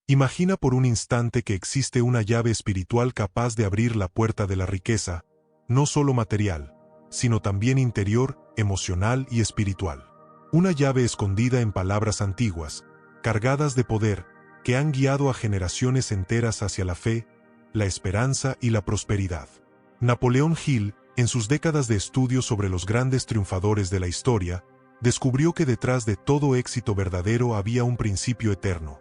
Imagina por un instante que existe una llave espiritual capaz de abrir la puerta de la riqueza, no solo material, sino también interior, emocional y espiritual. Una llave escondida en palabras antiguas, cargadas de poder, que han guiado a generaciones enteras hacia la fe, la esperanza y la prosperidad. Napoleón Hill, en sus décadas de estudio sobre los grandes triunfadores de la historia, descubrió que detrás de todo éxito verdadero había un principio eterno.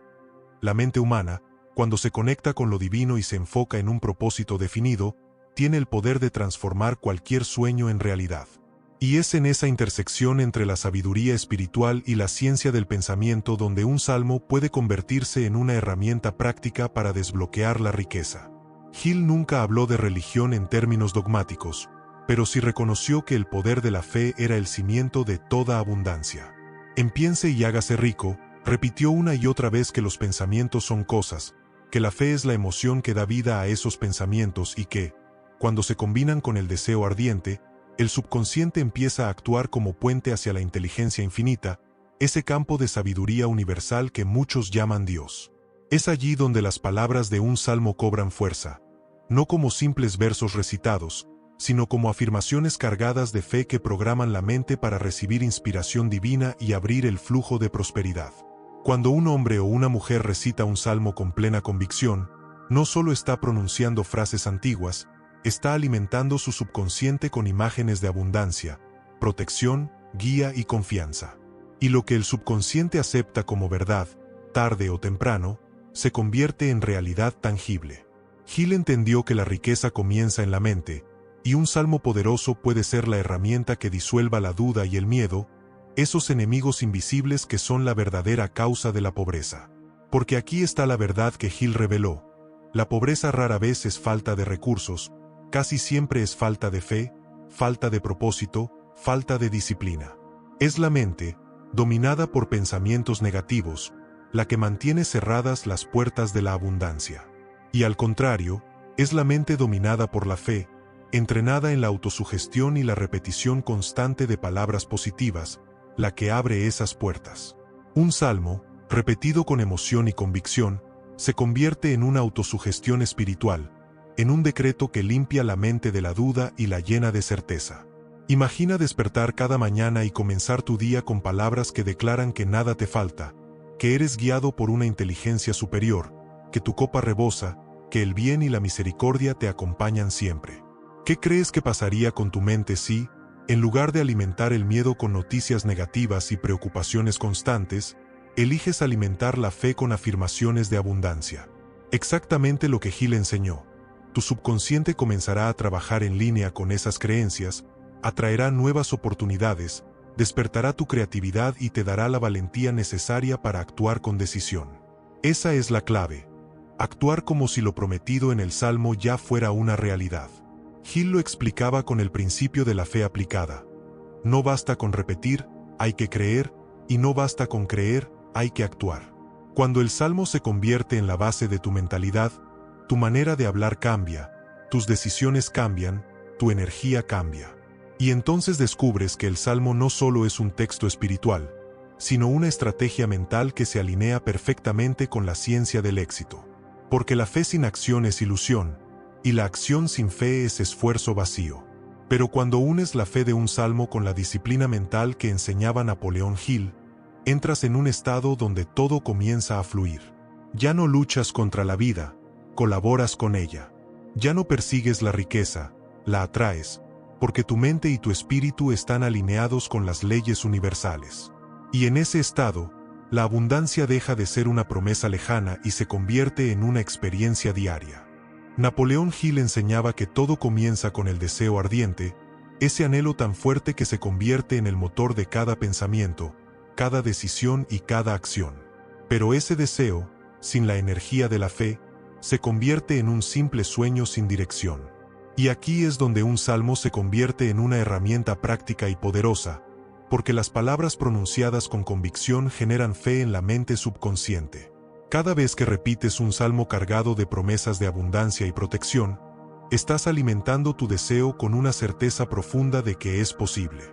La mente humana, cuando se conecta con lo divino y se enfoca en un propósito definido, tiene el poder de transformar cualquier sueño en realidad. Y es en esa intersección entre la sabiduría espiritual y la ciencia del pensamiento donde un salmo puede convertirse en una herramienta práctica para desbloquear la riqueza. Hill nunca habló de religión en términos dogmáticos, pero sí reconoció que el poder de la fe era el cimiento de toda abundancia. En Piense y hágase rico, repitió una y otra vez que los pensamientos son cosas, que la fe es la emoción que da vida a esos pensamientos y que, cuando se combinan con el deseo ardiente, el subconsciente empieza a actuar como puente hacia la inteligencia infinita, ese campo de sabiduría universal que muchos llaman Dios. Es allí donde las palabras de un salmo cobran fuerza, no como simples versos recitados, sino como afirmaciones cargadas de fe que programan la mente para recibir inspiración divina y abrir el flujo de prosperidad. Cuando un hombre o una mujer recita un salmo con plena convicción, no solo está pronunciando frases antiguas, está alimentando su subconsciente con imágenes de abundancia, protección, guía y confianza. Y lo que el subconsciente acepta como verdad, tarde o temprano, se convierte en realidad tangible. Hill entendió que la riqueza comienza en la mente, y un salmo poderoso puede ser la herramienta que disuelva la duda y el miedo, esos enemigos invisibles que son la verdadera causa de la pobreza. Porque aquí está la verdad que Hill reveló: la pobreza rara vez es falta de recursos, casi siempre es falta de fe, falta de propósito, falta de disciplina. Es la mente, dominada por pensamientos negativos, la que mantiene cerradas las puertas de la abundancia. Y al contrario, es la mente dominada por la fe, entrenada en la autosugestión y la repetición constante de palabras positivas, la que abre esas puertas. Un salmo, repetido con emoción y convicción, se convierte en una autosugestión espiritual, en un decreto que limpia la mente de la duda y la llena de certeza. Imagina despertar cada mañana y comenzar tu día con palabras que declaran que nada te falta, que eres guiado por una inteligencia superior, que tu copa rebosa, que el bien y la misericordia te acompañan siempre. ¿Qué crees que pasaría con tu mente si, en lugar de alimentar el miedo con noticias negativas y preocupaciones constantes, eliges alimentar la fe con afirmaciones de abundancia? Exactamente lo que Hill enseñó. Tu subconsciente comenzará a trabajar en línea con esas creencias, atraerá nuevas oportunidades, despertará tu creatividad y te dará la valentía necesaria para actuar con decisión. Esa es la clave. Actuar como si lo prometido en el Salmo ya fuera una realidad. Hill lo explicaba con el principio de la fe aplicada. No basta con repetir, hay que creer, y no basta con creer, hay que actuar. Cuando el Salmo se convierte en la base de tu mentalidad, tu manera de hablar cambia, tus decisiones cambian, tu energía cambia. Y entonces descubres que el Salmo no solo es un texto espiritual, sino una estrategia mental que se alinea perfectamente con la ciencia del éxito. Porque la fe sin acción es ilusión, y la acción sin fe es esfuerzo vacío. Pero cuando unes la fe de un salmo con la disciplina mental que enseñaba Napoleón Hill, entras en un estado donde todo comienza a fluir. Ya no luchas contra la vida, colaboras con ella. Ya no persigues la riqueza, la atraes, porque tu mente y tu espíritu están alineados con las leyes universales. Y en ese estado, la abundancia deja de ser una promesa lejana y se convierte en una experiencia diaria. Napoleón Hill enseñaba que todo comienza con el deseo ardiente, ese anhelo tan fuerte que se convierte en el motor de cada pensamiento, cada decisión y cada acción. Pero ese deseo, sin la energía de la fe, se convierte en un simple sueño sin dirección. Y aquí es donde un salmo se convierte en una herramienta práctica y poderosa, porque las palabras pronunciadas con convicción generan fe en la mente subconsciente. Cada vez que repites un salmo cargado de promesas de abundancia y protección, estás alimentando tu deseo con una certeza profunda de que es posible.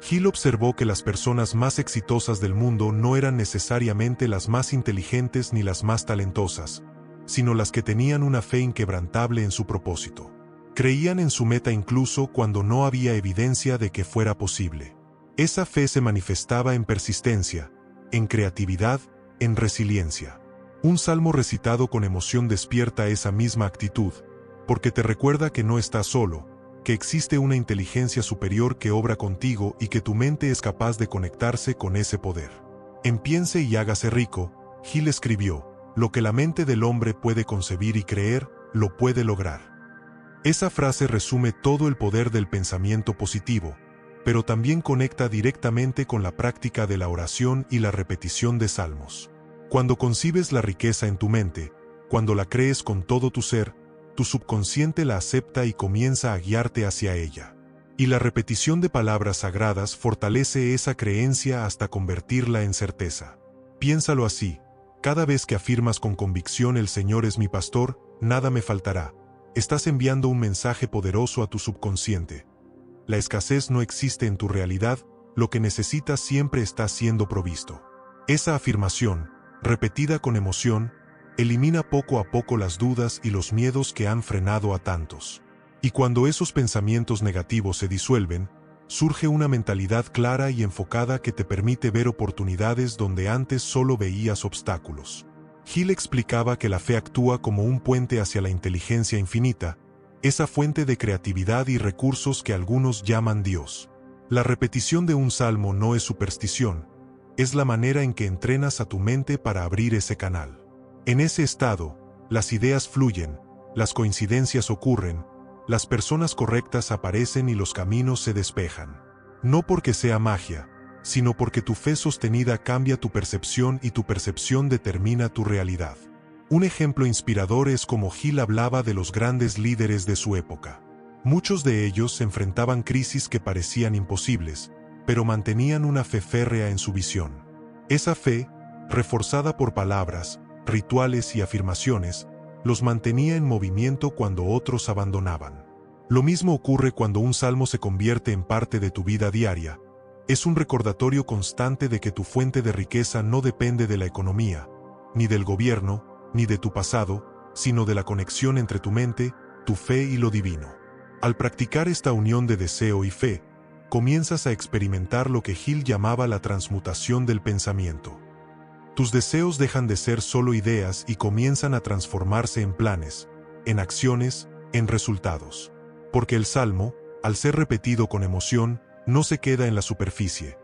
Gil observó que las personas más exitosas del mundo no eran necesariamente las más inteligentes ni las más talentosas, sino las que tenían una fe inquebrantable en su propósito. Creían en su meta incluso cuando no había evidencia de que fuera posible. Esa fe se manifestaba en persistencia, en creatividad, en resiliencia. Un salmo recitado con emoción despierta esa misma actitud, porque te recuerda que no estás solo, que existe una inteligencia superior que obra contigo y que tu mente es capaz de conectarse con ese poder. En Piense y hágase rico, Gil escribió: lo que la mente del hombre puede concebir y creer, lo puede lograr. Esa frase resume todo el poder del pensamiento positivo, pero también conecta directamente con la práctica de la oración y la repetición de salmos. Cuando concibes la riqueza en tu mente, cuando la crees con todo tu ser, tu subconsciente la acepta y comienza a guiarte hacia ella. Y la repetición de palabras sagradas fortalece esa creencia hasta convertirla en certeza. Piénsalo así: cada vez que afirmas con convicción "el Señor es mi pastor, nada me faltará", estás enviando un mensaje poderoso a tu subconsciente. La escasez no existe en tu realidad, lo que necesitas siempre está siendo provisto. Esa afirmación, repetida con emoción, elimina poco a poco las dudas y los miedos que han frenado a tantos. Y cuando esos pensamientos negativos se disuelven, surge una mentalidad clara y enfocada que te permite ver oportunidades donde antes solo veías obstáculos. Gil explicaba que la fe actúa como un puente hacia la inteligencia infinita, esa fuente de creatividad y recursos que algunos llaman Dios. La repetición de un salmo no es superstición, es la manera en que entrenas a tu mente para abrir ese canal. En ese estado, las ideas fluyen, las coincidencias ocurren, las personas correctas aparecen y los caminos se despejan. No porque sea magia, sino porque tu fe sostenida cambia tu percepción y tu percepción determina tu realidad. Un ejemplo inspirador es cómo Gil hablaba de los grandes líderes de su época. Muchos de ellos enfrentaban crisis que parecían imposibles, pero mantenían una fe férrea en su visión. Esa fe, reforzada por palabras, rituales y afirmaciones, los mantenía en movimiento cuando otros abandonaban. Lo mismo ocurre cuando un salmo se convierte en parte de tu vida diaria. Es un recordatorio constante de que tu fuente de riqueza no depende de la economía, ni del gobierno, ni de tu pasado, sino de la conexión entre tu mente, tu fe y lo divino. Al practicar esta unión de deseo y fe, comienzas a experimentar lo que Gil llamaba la transmutación del pensamiento. Tus deseos dejan de ser solo ideas y comienzan a transformarse en planes, en acciones, en resultados. Porque el salmo, al ser repetido con emoción, no se queda en la superficie.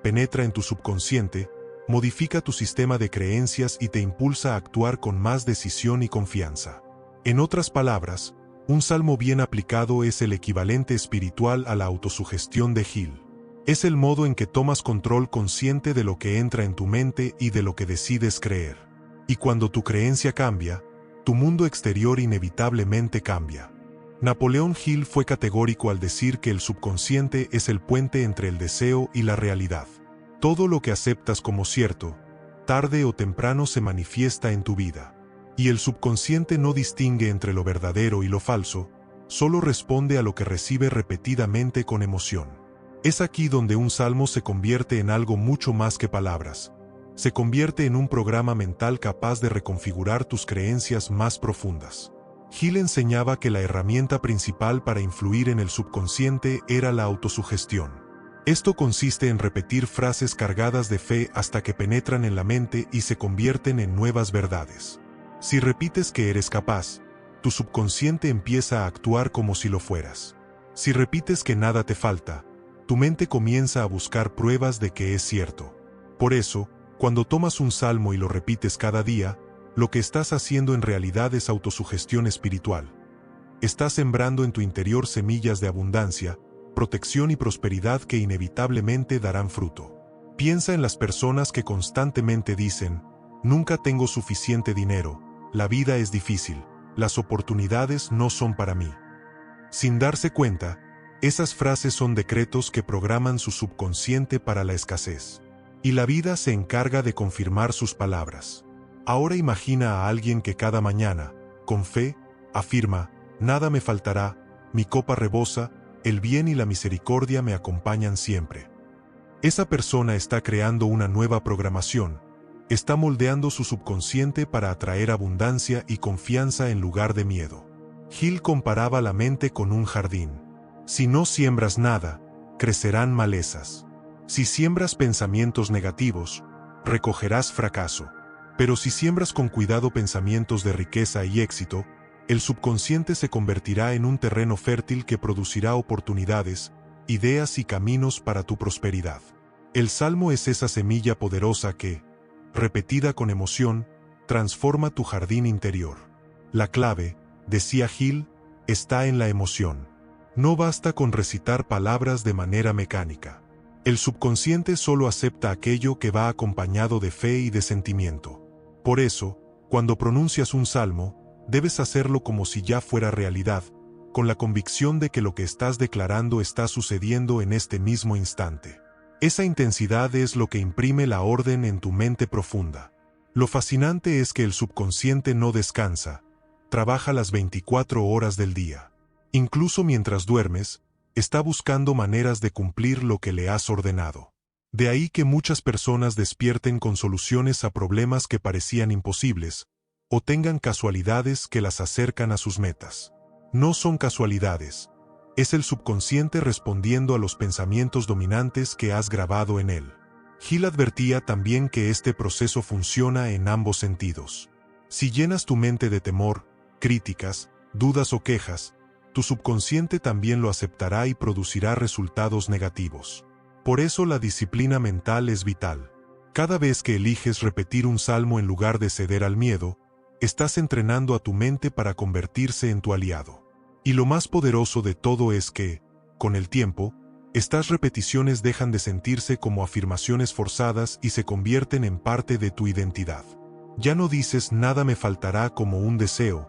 Penetra en tu subconsciente, modifica tu sistema de creencias y te impulsa a actuar con más decisión y confianza. En otras palabras, un salmo bien aplicado es el equivalente espiritual a la autosugestión de Gil. Es el modo en que tomas control consciente de lo que entra en tu mente y de lo que decides creer. Y cuando tu creencia cambia, tu mundo exterior inevitablemente cambia. Napoleón Hill fue categórico al decir que el subconsciente es el puente entre el deseo y la realidad. Todo lo que aceptas como cierto, tarde o temprano se manifiesta en tu vida. Y el subconsciente no distingue entre lo verdadero y lo falso, solo responde a lo que recibe repetidamente con emoción. Es aquí donde un salmo se convierte en algo mucho más que palabras. Se convierte en un programa mental capaz de reconfigurar tus creencias más profundas. Gil enseñaba que la herramienta principal para influir en el subconsciente era la autosugestión. Esto consiste en repetir frases cargadas de fe hasta que penetran en la mente y se convierten en nuevas verdades. Si repites que eres capaz, tu subconsciente empieza a actuar como si lo fueras. Si repites que nada te falta, tu mente comienza a buscar pruebas de que es cierto. Por eso, cuando tomas un salmo y lo repites cada día, lo que estás haciendo en realidad es autosugestión espiritual. Estás sembrando en tu interior semillas de abundancia, protección y prosperidad que inevitablemente darán fruto. Piensa en las personas que constantemente dicen: nunca tengo suficiente dinero, la vida es difícil, las oportunidades no son para mí. Sin darse cuenta, esas frases son decretos que programan su subconsciente para la escasez. Y la vida se encarga de confirmar sus palabras. Ahora imagina a alguien que cada mañana, con fe, afirma: nada me faltará, mi copa rebosa, el bien y la misericordia me acompañan siempre. Esa persona está creando una nueva programación, está moldeando su subconsciente para atraer abundancia y confianza en lugar de miedo. Hill comparaba la mente con un jardín. Si no siembras nada, crecerán malezas. Si siembras pensamientos negativos, recogerás fracaso. Pero si siembras con cuidado pensamientos de riqueza y éxito, el subconsciente se convertirá en un terreno fértil que producirá oportunidades, ideas y caminos para tu prosperidad. El salmo es esa semilla poderosa que, repetida con emoción, transforma tu jardín interior. La clave, decía Hill, está en la emoción. No basta con recitar palabras de manera mecánica. El subconsciente solo acepta aquello que va acompañado de fe y de sentimiento. Por eso, cuando pronuncias un salmo, debes hacerlo como si ya fuera realidad, con la convicción de que lo que estás declarando está sucediendo en este mismo instante. Esa intensidad es lo que imprime la orden en tu mente profunda. Lo fascinante es que el subconsciente no descansa, trabaja las 24 horas del día. Incluso mientras duermes, está buscando maneras de cumplir lo que le has ordenado. De ahí que muchas personas despierten con soluciones a problemas que parecían imposibles, o tengan casualidades que las acercan a sus metas. No son casualidades. Es el subconsciente respondiendo a los pensamientos dominantes que has grabado en él. Hill advertía también que este proceso funciona en ambos sentidos. Si llenas tu mente de temor, críticas, dudas o quejas, tu subconsciente también lo aceptará y producirá resultados negativos. Por eso la disciplina mental es vital. Cada vez que eliges repetir un salmo en lugar de ceder al miedo, estás entrenando a tu mente para convertirse en tu aliado. Y lo más poderoso de todo es que, con el tiempo, estas repeticiones dejan de sentirse como afirmaciones forzadas y se convierten en parte de tu identidad. Ya no dices nada me faltará como un deseo,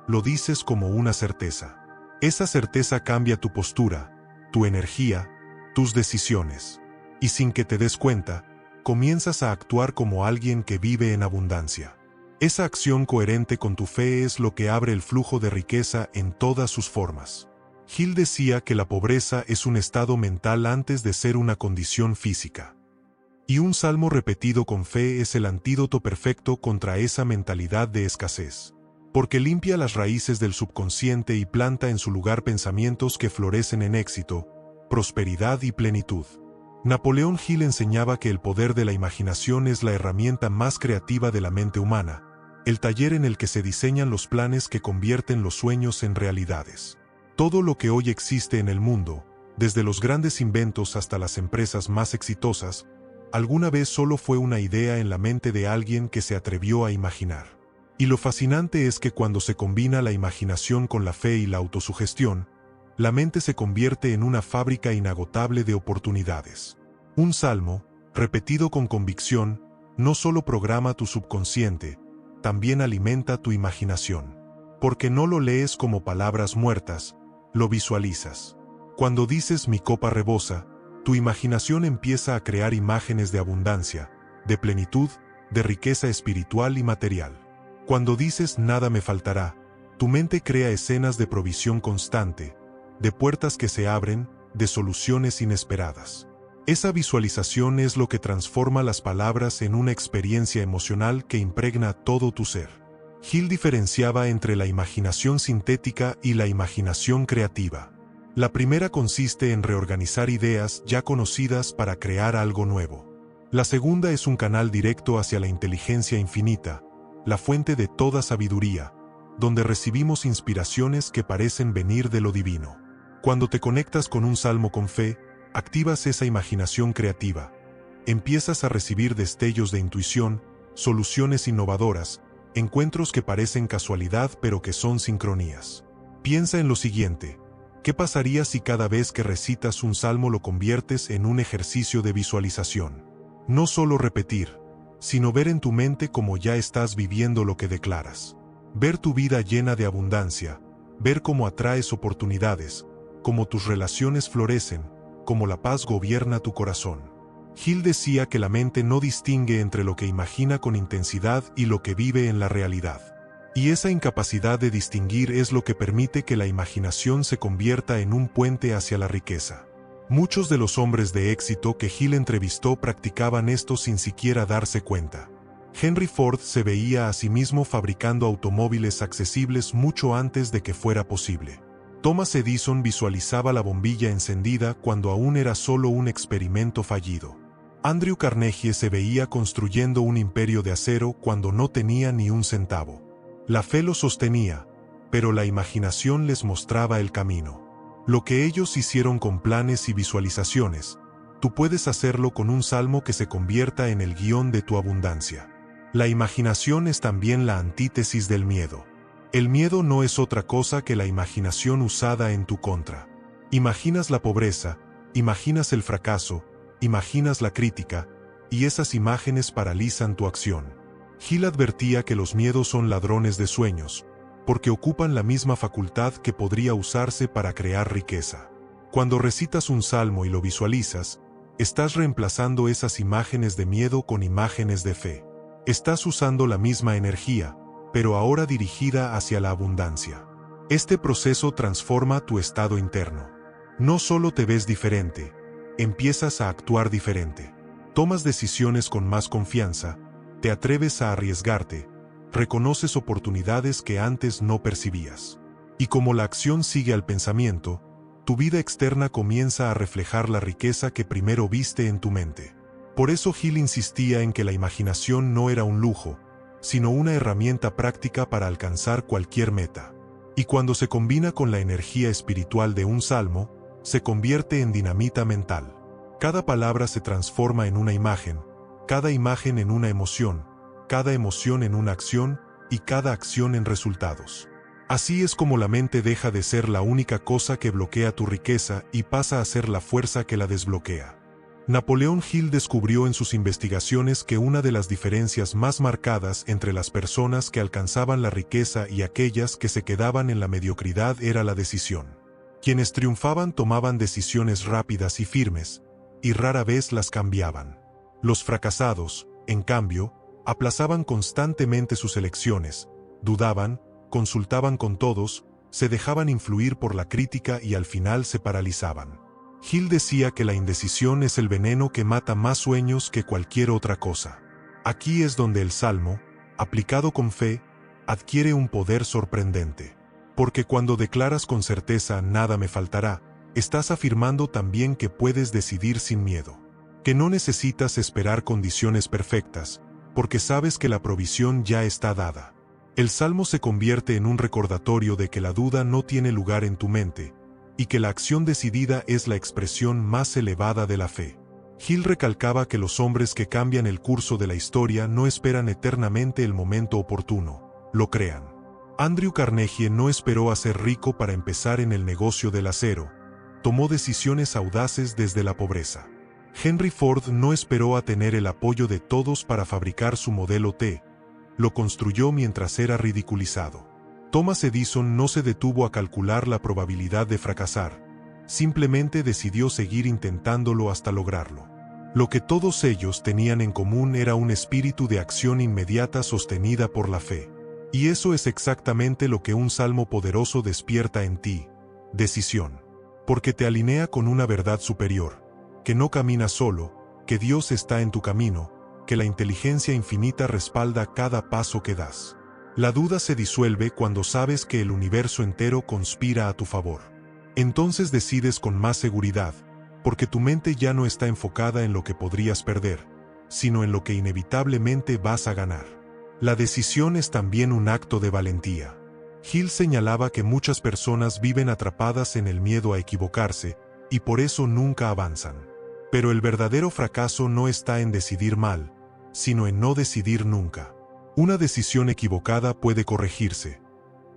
lo dices como una certeza. Esa certeza cambia tu postura, tu energía, tus decisiones. Y sin que te des cuenta, comienzas a actuar como alguien que vive en abundancia. Esa acción coherente con tu fe es lo que abre el flujo de riqueza en todas sus formas. Hill decía que la pobreza es un estado mental antes de ser una condición física. Y un salmo repetido con fe es el antídoto perfecto contra esa mentalidad de escasez. Porque limpia las raíces del subconsciente y planta en su lugar pensamientos que florecen en éxito, prosperidad y plenitud. Napoleón Hill enseñaba que el poder de la imaginación es la herramienta más creativa de la mente humana, el taller en el que se diseñan los planes que convierten los sueños en realidades. Todo lo que hoy existe en el mundo, desde los grandes inventos hasta las empresas más exitosas, alguna vez solo fue una idea en la mente de alguien que se atrevió a imaginar. Y lo fascinante es que cuando se combina la imaginación con la fe y la autosugestión, la mente se convierte en una fábrica inagotable de oportunidades. Un salmo, repetido con convicción, no solo programa tu subconsciente, también alimenta tu imaginación. Porque no lo lees como palabras muertas, lo visualizas. Cuando dices mi copa rebosa, tu imaginación empieza a crear imágenes de abundancia, de plenitud, de riqueza espiritual y material. Cuando dices nada me faltará, tu mente crea escenas de provisión constante, de puertas que se abren, de soluciones inesperadas. Esa visualización es lo que transforma las palabras en una experiencia emocional que impregna todo tu ser. Hill diferenciaba entre la imaginación sintética y la imaginación creativa. La primera consiste en reorganizar ideas ya conocidas para crear algo nuevo. La segunda es un canal directo hacia la inteligencia infinita, la fuente de toda sabiduría, donde recibimos inspiraciones que parecen venir de lo divino. Cuando te conectas con un salmo con fe, activas esa imaginación creativa. Empiezas a recibir destellos de intuición, soluciones innovadoras, encuentros que parecen casualidad pero que son sincronías. Piensa en lo siguiente: ¿qué pasaría si cada vez que recitas un salmo lo conviertes en un ejercicio de visualización? No solo repetir, sino ver en tu mente cómo ya estás viviendo lo que declaras. Ver tu vida llena de abundancia, ver cómo atraes oportunidades, cómo tus relaciones florecen, cómo la paz gobierna tu corazón. Hill decía que la mente no distingue entre lo que imagina con intensidad y lo que vive en la realidad. Y esa incapacidad de distinguir es lo que permite que la imaginación se convierta en un puente hacia la riqueza. Muchos de los hombres de éxito que Hill entrevistó practicaban esto sin siquiera darse cuenta. Henry Ford se veía a sí mismo fabricando automóviles accesibles mucho antes de que fuera posible. Thomas Edison visualizaba la bombilla encendida cuando aún era solo un experimento fallido. Andrew Carnegie se veía construyendo un imperio de acero cuando no tenía ni un centavo. La fe lo sostenía, pero la imaginación les mostraba el camino. Lo que ellos hicieron con planes y visualizaciones, tú puedes hacerlo con un salmo que se convierta en el guión de tu abundancia. La imaginación es también la antítesis del miedo. El miedo no es otra cosa que la imaginación usada en tu contra. Imaginas la pobreza, imaginas el fracaso, imaginas la crítica, y esas imágenes paralizan tu acción. Hill advertía que los miedos son ladrones de sueños, porque ocupan la misma facultad que podría usarse para crear riqueza. Cuando recitas un salmo y lo visualizas, estás reemplazando esas imágenes de miedo con imágenes de fe. Estás usando la misma energía, pero ahora dirigida hacia la abundancia. Este proceso transforma tu estado interno. No solo te ves diferente, empiezas a actuar diferente. Tomas decisiones con más confianza, te atreves a arriesgarte, reconoces oportunidades que antes no percibías. Y como la acción sigue al pensamiento, tu vida externa comienza a reflejar la riqueza que primero viste en tu mente. Por eso Hill insistía en que la imaginación no era un lujo, sino una herramienta práctica para alcanzar cualquier meta. Y cuando se combina con la energía espiritual de un salmo, se convierte en dinamita mental. Cada palabra se transforma en una imagen, cada imagen en una emoción, cada emoción en una acción y cada acción en resultados. Así es como la mente deja de ser la única cosa que bloquea tu riqueza y pasa a ser la fuerza que la desbloquea. Napoleón Hill descubrió en sus investigaciones que una de las diferencias más marcadas entre las personas que alcanzaban la riqueza y aquellas que se quedaban en la mediocridad era la decisión. Quienes triunfaban tomaban decisiones rápidas y firmes, y rara vez las cambiaban. Los fracasados, en cambio, aplazaban constantemente sus elecciones, dudaban, consultaban con todos, se dejaban influir por la crítica y al final se paralizaban. Hill decía que la indecisión es el veneno que mata más sueños que cualquier otra cosa. Aquí es donde el salmo, aplicado con fe, adquiere un poder sorprendente. Porque cuando declaras con certeza nada me faltará, estás afirmando también que puedes decidir sin miedo. Que no necesitas esperar condiciones perfectas, porque sabes que la provisión ya está dada. El salmo se convierte en un recordatorio de que la duda no tiene lugar en tu mente, y que la acción decidida es la expresión más elevada de la fe. Hill recalcaba que los hombres que cambian el curso de la historia no esperan eternamente el momento oportuno, lo crean. Andrew Carnegie no esperó a ser rico para empezar en el negocio del acero, tomó decisiones audaces desde la pobreza. Henry Ford no esperó a tener el apoyo de todos para fabricar su modelo T, lo construyó mientras era ridiculizado. Thomas Edison no se detuvo a calcular la probabilidad de fracasar, simplemente decidió seguir intentándolo hasta lograrlo. Lo que todos ellos tenían en común era un espíritu de acción inmediata sostenida por la fe. Y eso es exactamente lo que un salmo poderoso despierta en ti: decisión. Porque te alinea con una verdad superior, que no caminas solo, que Dios está en tu camino, que la inteligencia infinita respalda cada paso que das. La duda se disuelve cuando sabes que el universo entero conspira a tu favor. Entonces decides con más seguridad, porque tu mente ya no está enfocada en lo que podrías perder, sino en lo que inevitablemente vas a ganar. La decisión es también un acto de valentía. Hill señalaba que muchas personas viven atrapadas en el miedo a equivocarse, y por eso nunca avanzan. Pero el verdadero fracaso no está en decidir mal, sino en no decidir nunca. Una decisión equivocada puede corregirse.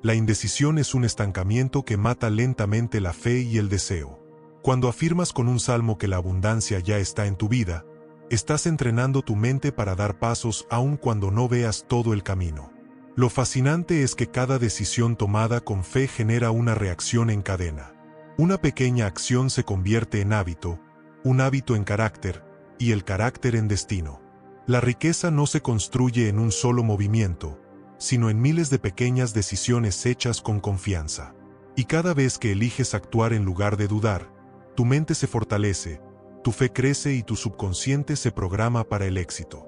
La indecisión es un estancamiento que mata lentamente la fe y el deseo. Cuando afirmas con un salmo que la abundancia ya está en tu vida, estás entrenando tu mente para dar pasos aun cuando no veas todo el camino. Lo fascinante es que cada decisión tomada con fe genera una reacción en cadena. Una pequeña acción se convierte en hábito, un hábito en carácter, y el carácter en destino. La riqueza no se construye en un solo movimiento, sino en miles de pequeñas decisiones hechas con confianza. Y cada vez que eliges actuar en lugar de dudar, Tu mente se fortalece, tu fe crece y tu subconsciente se programa para el éxito.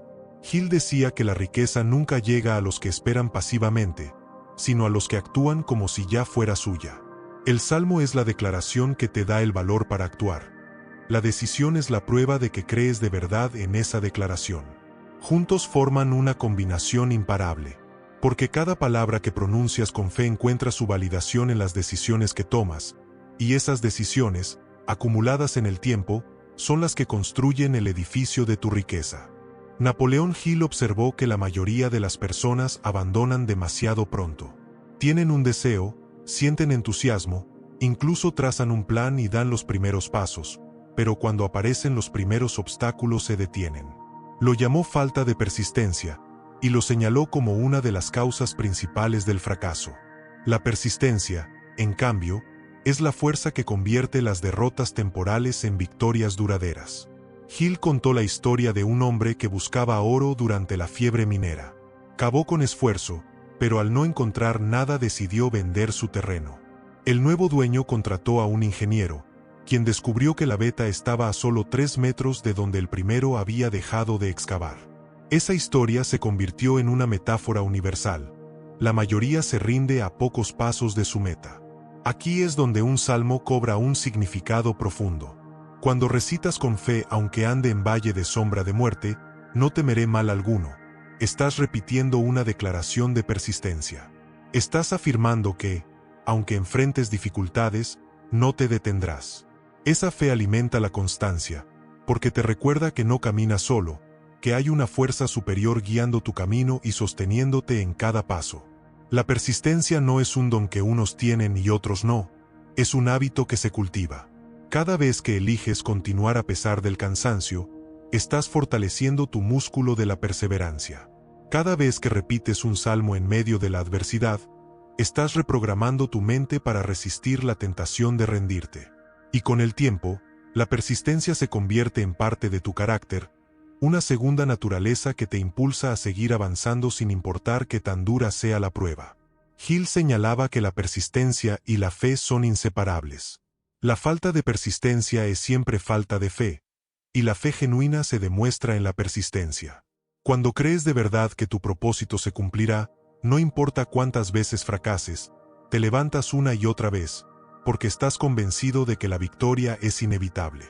Hill decía que la riqueza nunca llega a los que esperan pasivamente, sino a los que actúan como si ya fuera suya. El salmo es la declaración que te da el valor para actuar. La decisión es la prueba de que crees de verdad en esa declaración. Juntos forman una combinación imparable, porque cada palabra que pronuncias con fe encuentra su validación en las decisiones que tomas, y esas decisiones, acumuladas en el tiempo, son las que construyen el edificio de tu riqueza. Napoleón Hill observó que la mayoría de las personas abandonan demasiado pronto. Tienen un deseo, sienten entusiasmo, incluso trazan un plan y dan los primeros pasos, pero cuando aparecen los primeros obstáculos se detienen. Lo llamó falta de persistencia, y lo señaló como una de las causas principales del fracaso. La persistencia, en cambio, es la fuerza que convierte las derrotas temporales en victorias duraderas. Hill contó la historia de un hombre que buscaba oro durante la fiebre minera. Cavó con esfuerzo, pero al no encontrar nada decidió vender su terreno. El nuevo dueño contrató a un ingeniero, quien descubrió que la veta estaba a solo 3 metros de donde el primero había dejado de excavar. Esa historia se convirtió en una metáfora universal. La mayoría se rinde a pocos pasos de su meta. Aquí es donde un salmo cobra un significado profundo. Cuando recitas con fe, aunque ande en valle de sombra de muerte, no temeré mal alguno. Estás repitiendo una declaración de persistencia. Estás afirmando que, aunque enfrentes dificultades, no te detendrás. Esa fe alimenta la constancia, porque te recuerda que no caminas solo, que hay una fuerza superior guiando tu camino y sosteniéndote en cada paso. La persistencia no es un don que unos tienen y otros no, es un hábito que se cultiva. Cada vez que eliges continuar a pesar del cansancio, estás fortaleciendo tu músculo de la perseverancia. Cada vez que repites un salmo en medio de la adversidad, estás reprogramando tu mente para resistir la tentación de rendirte. Y con el tiempo, la persistencia se convierte en parte de tu carácter, una segunda naturaleza que te impulsa a seguir avanzando sin importar qué tan dura sea la prueba. Hill señalaba que la persistencia y la fe son inseparables. La falta de persistencia es siempre falta de fe, y la fe genuina se demuestra en la persistencia. Cuando crees de verdad que tu propósito se cumplirá, no importa cuántas veces fracases, te levantas una y otra vez, porque estás convencido de que la victoria es inevitable.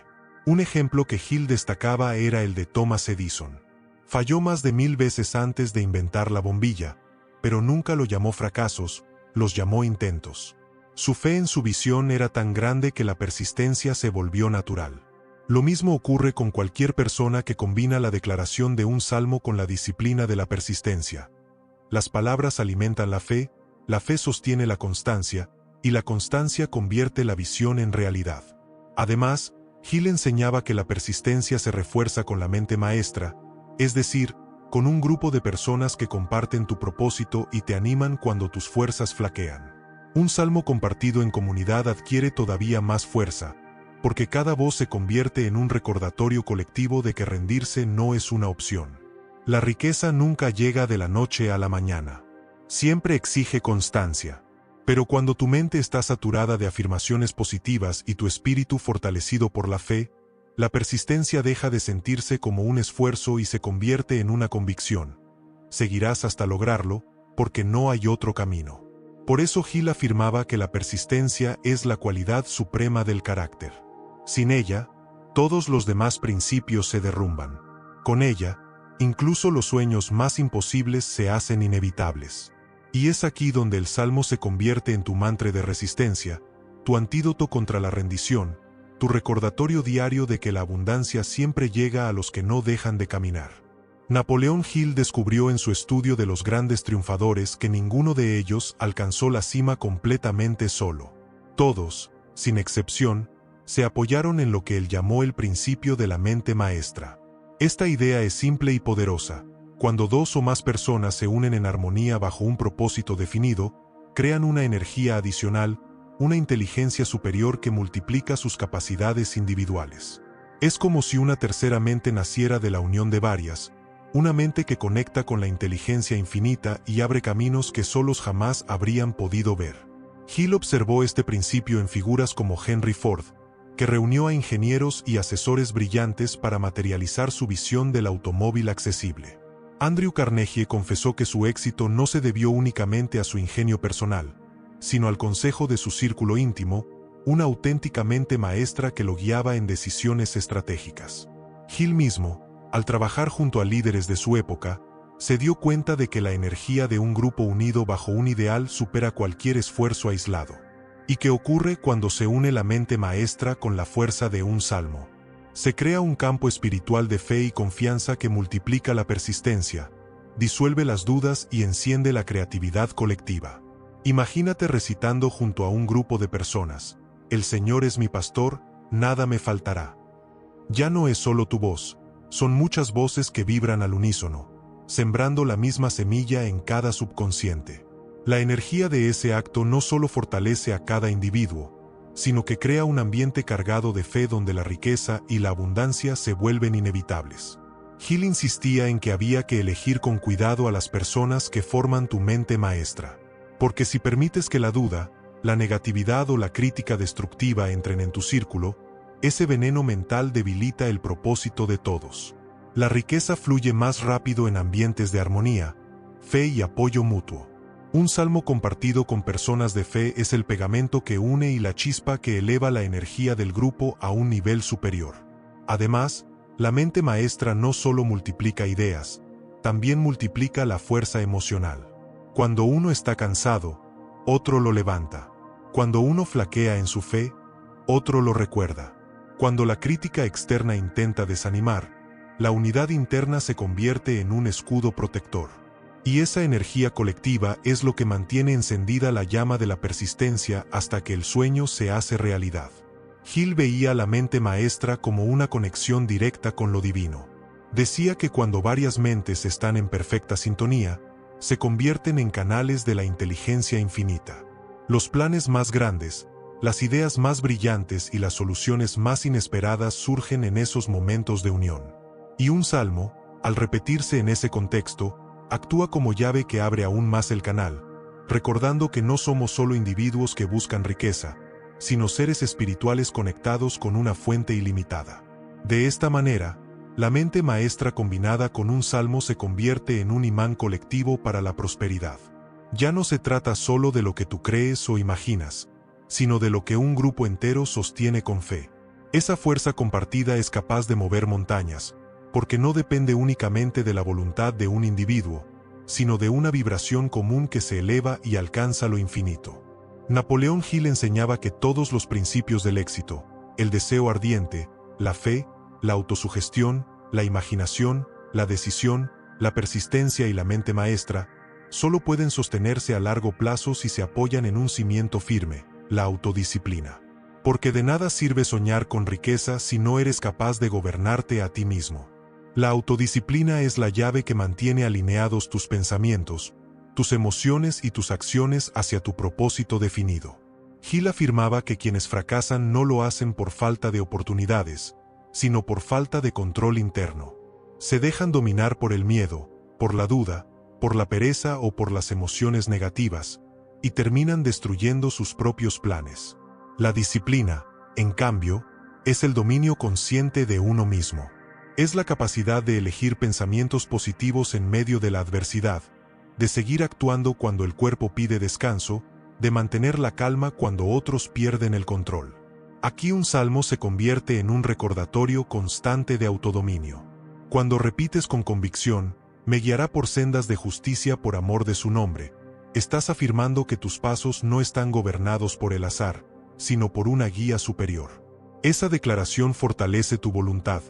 Un ejemplo que Hill destacaba era el de Thomas Edison. Falló más de 1000 veces antes de inventar la bombilla, pero nunca lo llamó fracasos, los llamó intentos. Su fe en su visión era tan grande que la persistencia se volvió natural. Lo mismo ocurre con cualquier persona que combina la declaración de un salmo con la disciplina de la persistencia. Las palabras alimentan la fe sostiene la constancia, y la constancia convierte la visión en realidad. Además, Hill enseñaba que la persistencia se refuerza con la mente maestra, es decir, con un grupo de personas que comparten tu propósito y te animan cuando tus fuerzas flaquean. Un salmo compartido en comunidad adquiere todavía más fuerza, porque cada voz se convierte en un recordatorio colectivo de que rendirse no es una opción. La riqueza nunca llega de la noche a la mañana. Siempre exige constancia. Pero cuando tu mente está saturada de afirmaciones positivas y tu espíritu fortalecido por la fe, la persistencia deja de sentirse como un esfuerzo y se convierte en una convicción. Seguirás hasta lograrlo, porque no hay otro camino. Por eso Hill afirmaba que la persistencia es la cualidad suprema del carácter. Sin ella, todos los demás principios se derrumban. Con ella, incluso los sueños más imposibles se hacen inevitables. Y es aquí donde el salmo se convierte en tu mantra de resistencia, tu antídoto contra la rendición, tu recordatorio diario de que la abundancia siempre llega a los que no dejan de caminar. Napoleón Hill descubrió en su estudio de los grandes triunfadores que ninguno de ellos alcanzó la cima completamente solo. Todos, sin excepción, se apoyaron en lo que él llamó el principio de la mente maestra. Esta idea es simple y poderosa. Cuando dos o más personas se unen en armonía bajo un propósito definido, crean una energía adicional, una inteligencia superior que multiplica sus capacidades individuales. Es como si una tercera mente naciera de la unión de varias, una mente que conecta con la inteligencia infinita y abre caminos que solos jamás habrían podido ver. Hill observó este principio en figuras como Henry Ford, que reunió a ingenieros y asesores brillantes para materializar su visión del automóvil accesible. Andrew Carnegie confesó que su éxito no se debió únicamente a su ingenio personal, sino al consejo de su círculo íntimo, una auténtica mente maestra que lo guiaba en decisiones estratégicas. Hill mismo, al trabajar junto a líderes de su época, se dio cuenta de que la energía de un grupo unido bajo un ideal supera cualquier esfuerzo aislado. ¿Y qué ocurre cuando se une la mente maestra con la fuerza de un salmo? Se crea un campo espiritual de fe y confianza que multiplica la persistencia, disuelve las dudas y enciende la creatividad colectiva. Imagínate recitando junto a un grupo de personas: «El Señor es mi pastor, nada me faltará». Ya no es solo tu voz, son muchas voces que vibran al unísono, sembrando la misma semilla en cada subconsciente. La energía de ese acto no solo fortalece a cada individuo, sino que crea un ambiente cargado de fe donde la riqueza y la abundancia se vuelven inevitables. Hill insistía en que había que elegir con cuidado a las personas que forman tu mente maestra, porque si permites que la duda, la negatividad o la crítica destructiva entren en tu círculo, ese veneno mental debilita el propósito de todos. La riqueza fluye más rápido en ambientes de armonía, fe y apoyo mutuo. Un salmo compartido con personas de fe es el pegamento que une y la chispa que eleva la energía del grupo a un nivel superior. Además, la mente maestra no solo multiplica ideas, también multiplica la fuerza emocional. Cuando uno está cansado, otro lo levanta. Cuando uno flaquea en su fe, otro lo recuerda. Cuando la crítica externa intenta desanimar, la unidad interna se convierte en un escudo protector. Y esa energía colectiva es lo que mantiene encendida la llama de la persistencia hasta que el sueño se hace realidad. Hill veía la mente maestra como una conexión directa con lo divino. Decía que cuando varias mentes están en perfecta sintonía, se convierten en canales de la inteligencia infinita. Los planes más grandes, las ideas más brillantes y las soluciones más inesperadas surgen en esos momentos de unión. Y un salmo, al repetirse en ese contexto, actúa como llave que abre aún más el canal, recordando que no somos solo individuos que buscan riqueza, sino seres espirituales conectados con una fuente ilimitada. De esta manera, la mente maestra combinada con un salmo se convierte en un imán colectivo para la prosperidad. Ya no se trata solo de lo que tú crees o imaginas, sino de lo que un grupo entero sostiene con fe. Esa fuerza compartida es capaz de mover montañas, porque no depende únicamente de la voluntad de un individuo, sino de una vibración común que se eleva y alcanza lo infinito. Napoleón Hill enseñaba que todos los principios del éxito, el deseo ardiente, la fe, la autosugestión, la imaginación, la decisión, la persistencia y la mente maestra, solo pueden sostenerse a largo plazo si se apoyan en un cimiento firme, la autodisciplina. Porque de nada sirve soñar con riqueza si no eres capaz de gobernarte a ti mismo. La autodisciplina es la llave que mantiene alineados tus pensamientos, tus emociones y tus acciones hacia tu propósito definido. Hill afirmaba que quienes fracasan no lo hacen por falta de oportunidades, sino por falta de control interno. Se dejan dominar por el miedo, por la duda, por la pereza o por las emociones negativas, y terminan destruyendo sus propios planes. La disciplina, en cambio, es el dominio consciente de uno mismo. Es la capacidad de elegir pensamientos positivos en medio de la adversidad, de seguir actuando cuando el cuerpo pide descanso, de mantener la calma cuando otros pierden el control. Aquí un salmo se convierte en un recordatorio constante de autodominio. Cuando repites con convicción, «Me guiará por sendas de justicia por amor de su nombre», estás afirmando que tus pasos no están gobernados por el azar, sino por una guía superior. Esa declaración fortalece tu voluntad,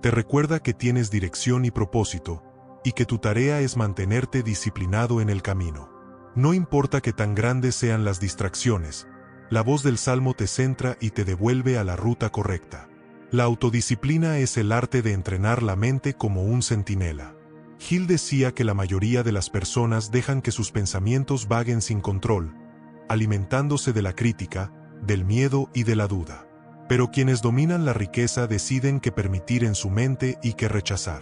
te recuerda que tienes dirección y propósito, y que tu tarea es mantenerte disciplinado en el camino. No importa que tan grandes sean las distracciones, la voz del salmo te centra y te devuelve a la ruta correcta. La autodisciplina es el arte de entrenar la mente como un centinela. Hill decía que la mayoría de las personas dejan que sus pensamientos vaguen sin control, alimentándose de la crítica, del miedo y de la duda. Pero quienes dominan la riqueza deciden qué permitir en su mente y qué rechazar.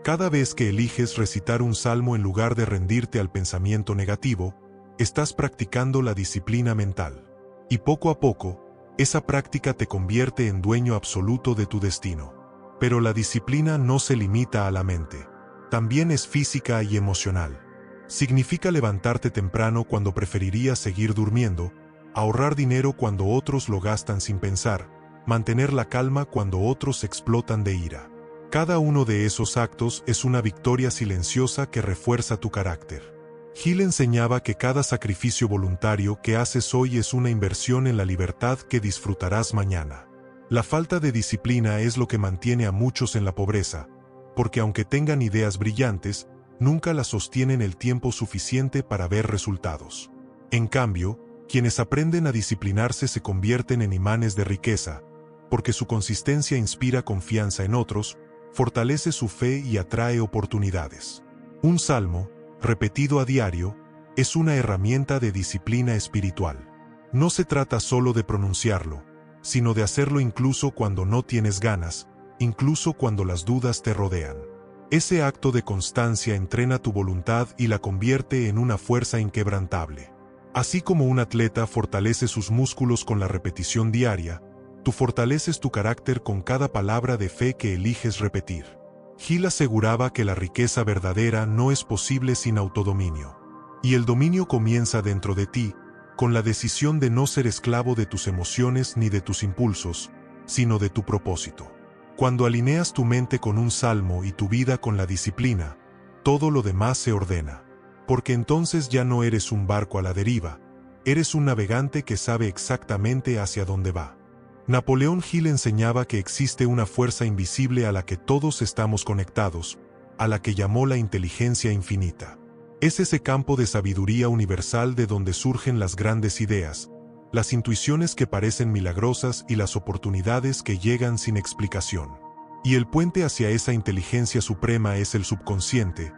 Cada vez que eliges recitar un salmo en lugar de rendirte al pensamiento negativo, estás practicando la disciplina mental. Y poco a poco, Esa práctica te convierte en dueño absoluto de tu destino. Pero la disciplina no se limita a la mente. También es física y emocional. Significa levantarte temprano cuando preferirías seguir durmiendo, ahorrar dinero cuando otros lo gastan sin pensar, mantener la calma cuando otros explotan de ira. Cada uno de esos actos es una victoria silenciosa que refuerza tu carácter. Hill enseñaba que cada sacrificio voluntario que haces hoy es una inversión en la libertad que disfrutarás mañana. La falta de disciplina es lo que mantiene a muchos en la pobreza, porque aunque tengan ideas brillantes, nunca las sostienen el tiempo suficiente para ver resultados. En cambio, quienes aprenden a disciplinarse se convierten en imanes de riqueza, porque su consistencia inspira confianza en otros, fortalece su fe y atrae oportunidades. Un salmo, repetido a diario, es una herramienta de disciplina espiritual. No se trata solo de pronunciarlo, sino de hacerlo incluso cuando no tienes ganas, incluso cuando las dudas te rodean. Ese acto de constancia entrena tu voluntad y la convierte en una fuerza inquebrantable. Así como un atleta fortalece sus músculos con la repetición diaria, tú fortaleces tu carácter con cada palabra de fe que eliges repetir. Hill aseguraba que la riqueza verdadera no es posible sin autodominio. Y el dominio comienza dentro de ti, con la decisión de no ser esclavo de tus emociones ni de tus impulsos, sino de tu propósito. Cuando alineas tu mente con un salmo y tu vida con la disciplina, todo lo demás se ordena. Porque entonces ya no eres un barco a la deriva, eres un navegante que sabe exactamente hacia dónde va. Napoleón Hill enseñaba que existe una fuerza invisible a la que todos estamos conectados, a la que llamó la inteligencia infinita. Es ese campo de sabiduría universal de donde surgen las grandes ideas, las intuiciones que parecen milagrosas y las oportunidades que llegan sin explicación. Y el puente hacia esa inteligencia suprema es el subconsciente,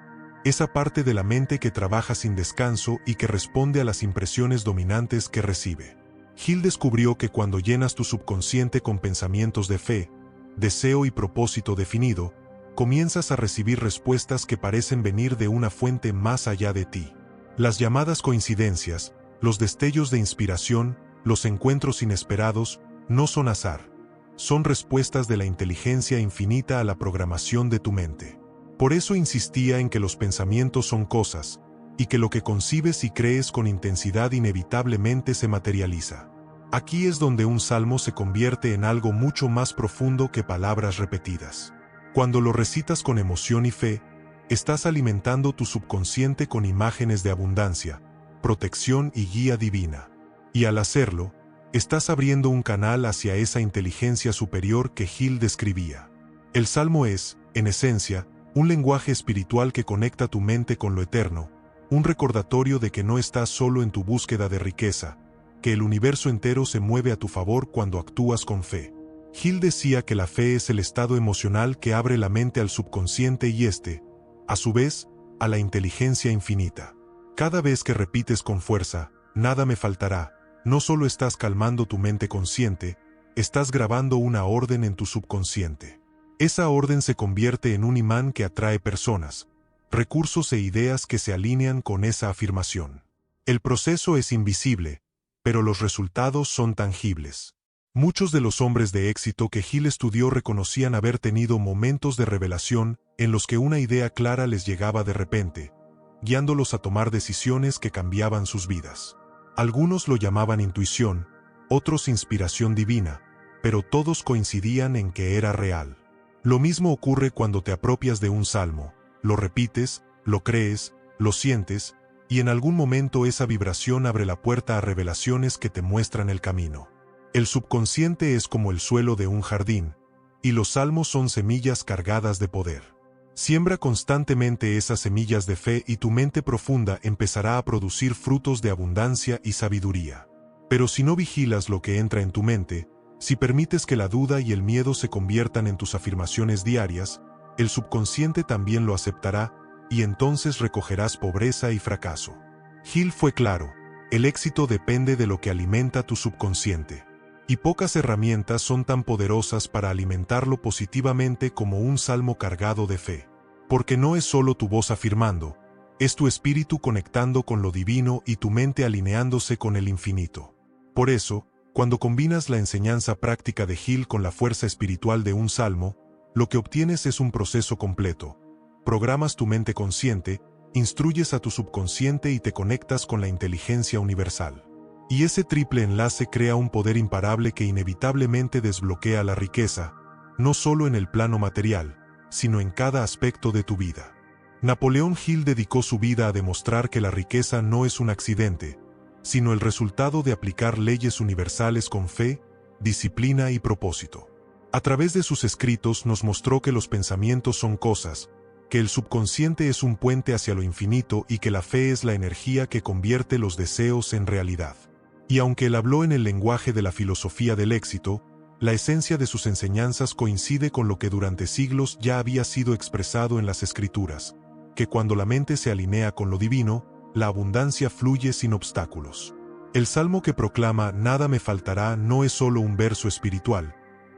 esa parte de la mente que trabaja sin descanso y que responde a las impresiones dominantes que recibe. Hill descubrió que cuando llenas tu subconsciente con pensamientos de fe, deseo y propósito definido, comienzas a recibir respuestas que parecen venir de una fuente más allá de ti. Las llamadas coincidencias, los destellos de inspiración, los encuentros inesperados, no son azar. Son respuestas de la inteligencia infinita a la programación de tu mente. Por eso insistía en que los pensamientos son cosas, y que lo que concibes y crees con intensidad inevitablemente se materializa. Aquí es donde un salmo se convierte en algo mucho más profundo que palabras repetidas. Cuando lo recitas con emoción y fe, estás alimentando tu subconsciente con imágenes de abundancia, protección y guía divina. Y al hacerlo, estás abriendo un canal hacia esa inteligencia superior que Hill describía. El salmo es, en esencia, un lenguaje espiritual que conecta tu mente con lo eterno, un recordatorio de que no estás solo en tu búsqueda de riqueza, que el universo entero se mueve a tu favor cuando actúas con fe. Hill decía que la fe es el estado emocional que abre la mente al subconsciente y a su vez, a la inteligencia infinita. Cada vez que repites con fuerza, nada me faltará, no solo estás calmando tu mente consciente, estás grabando una orden en tu subconsciente. Esa orden se convierte en un imán que atrae personas, recursos e ideas que se alinean con esa afirmación. El proceso es invisible, pero los resultados son tangibles. Muchos de los hombres de éxito que Hill estudió reconocían haber tenido momentos de revelación en los que una idea clara les llegaba de repente, guiándolos a tomar decisiones que cambiaban sus vidas. Algunos lo llamaban intuición, otros inspiración divina, pero todos coincidían en que era real. Lo mismo ocurre cuando te apropias de un salmo, lo repites, lo crees, lo sientes, y en algún momento esa vibración abre la puerta a revelaciones que te muestran el camino. El subconsciente es como el suelo de un jardín, y los salmos son semillas cargadas de poder. Siembra constantemente esas semillas de fe y tu mente profunda empezará a producir frutos de abundancia y sabiduría. Pero si no vigilas lo que entra en tu mente, si permites que la duda y el miedo se conviertan en tus afirmaciones diarias, el subconsciente también lo aceptará, y entonces recogerás pobreza y fracaso. Hill fue claro, el éxito depende de lo que alimenta tu subconsciente. Y pocas herramientas son tan poderosas para alimentarlo positivamente como un salmo cargado de fe. Porque no es solo tu voz afirmando, es tu espíritu conectando con lo divino y tu mente alineándose con el infinito. Por eso, Cuando combinas la enseñanza práctica de Hill con la fuerza espiritual de un salmo, lo que obtienes es un proceso completo. Programas tu mente consciente, instruyes a tu subconsciente y te conectas con la inteligencia universal. Y ese triple enlace crea un poder imparable que inevitablemente desbloquea la riqueza, no solo en el plano material, sino en cada aspecto de tu vida. Napoleón Hill dedicó su vida a demostrar que la riqueza no es un accidente, sino el resultado de aplicar leyes universales con fe, disciplina y propósito. A través de sus escritos nos mostró que los pensamientos son cosas, que el subconsciente es un puente hacia lo infinito y que la fe es la energía que convierte los deseos en realidad. Y aunque él habló en el lenguaje de la filosofía del éxito, la esencia de sus enseñanzas coincide con lo que durante siglos ya había sido expresado en las Escrituras, que cuando la mente se alinea con lo divino, la abundancia fluye sin obstáculos. El salmo que proclama "Nada me faltará" no es solo un verso espiritual,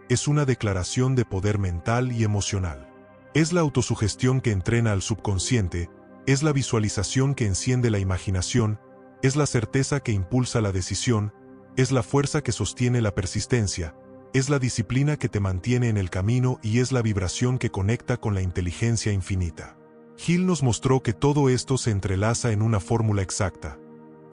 es una declaración de poder mental y emocional. Es la autosugestión que entrena al subconsciente, es la visualización que enciende la imaginación, es la certeza que impulsa la decisión, es la fuerza que sostiene la persistencia, es la disciplina que te mantiene en el camino y es la vibración que conecta con la inteligencia infinita. Hill nos mostró que todo esto se entrelaza en una fórmula exacta.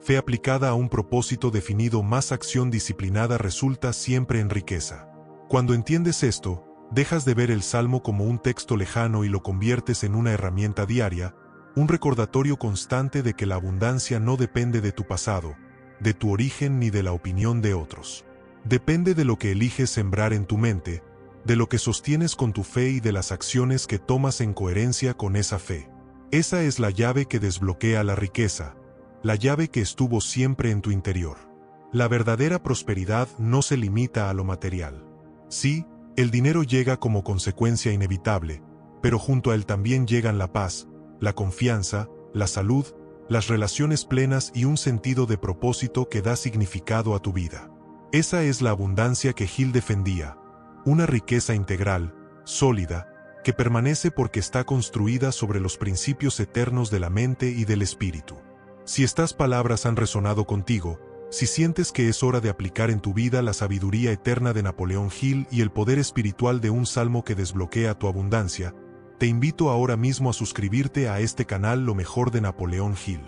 Fe aplicada a un propósito definido más acción disciplinada resulta siempre en riqueza. Cuando entiendes esto, dejas de ver el Salmo como un texto lejano y lo conviertes en una herramienta diaria, un recordatorio constante de que la abundancia no depende de tu pasado, de tu origen ni de la opinión de otros. Depende de lo que eliges sembrar en tu mente, de lo que sostienes con tu fe y de las acciones que tomas en coherencia con esa fe. Esa es la llave que desbloquea la riqueza, la llave que estuvo siempre en tu interior. La verdadera prosperidad no se limita a lo material. Sí, el dinero llega como consecuencia inevitable, pero junto a él también llegan la paz, la confianza, la salud, las relaciones plenas y un sentido de propósito que da significado a tu vida. Esa es la abundancia que Hill defendía, una riqueza integral, sólida, que permanece porque está construida sobre los principios eternos de la mente y del espíritu. Si estas palabras han resonado contigo, si sientes que es hora de aplicar en tu vida la sabiduría eterna de Napoleón Hill y el poder espiritual de un salmo que desbloquea tu abundancia, te invito ahora mismo a suscribirte a este canal Lo Mejor de Napoleón Hill.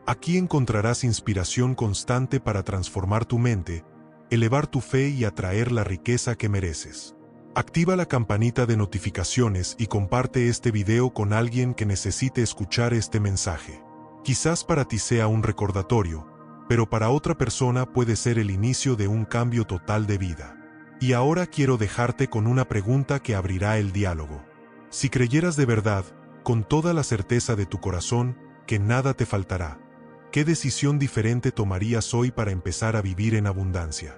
Aquí encontrarás inspiración constante para transformar tu mente, elevar tu fe y atraer la riqueza que mereces. Activa la campanita de notificaciones y comparte este video con alguien que necesite escuchar este mensaje. Quizás para ti sea un recordatorio, pero para otra persona puede ser el inicio de un cambio total de vida. Y ahora quiero dejarte con una pregunta que abrirá el diálogo. Si creyeras de verdad, con toda la certeza de tu corazón, que nada te faltará, ¿qué decisión diferente tomarías hoy para empezar a vivir en abundancia?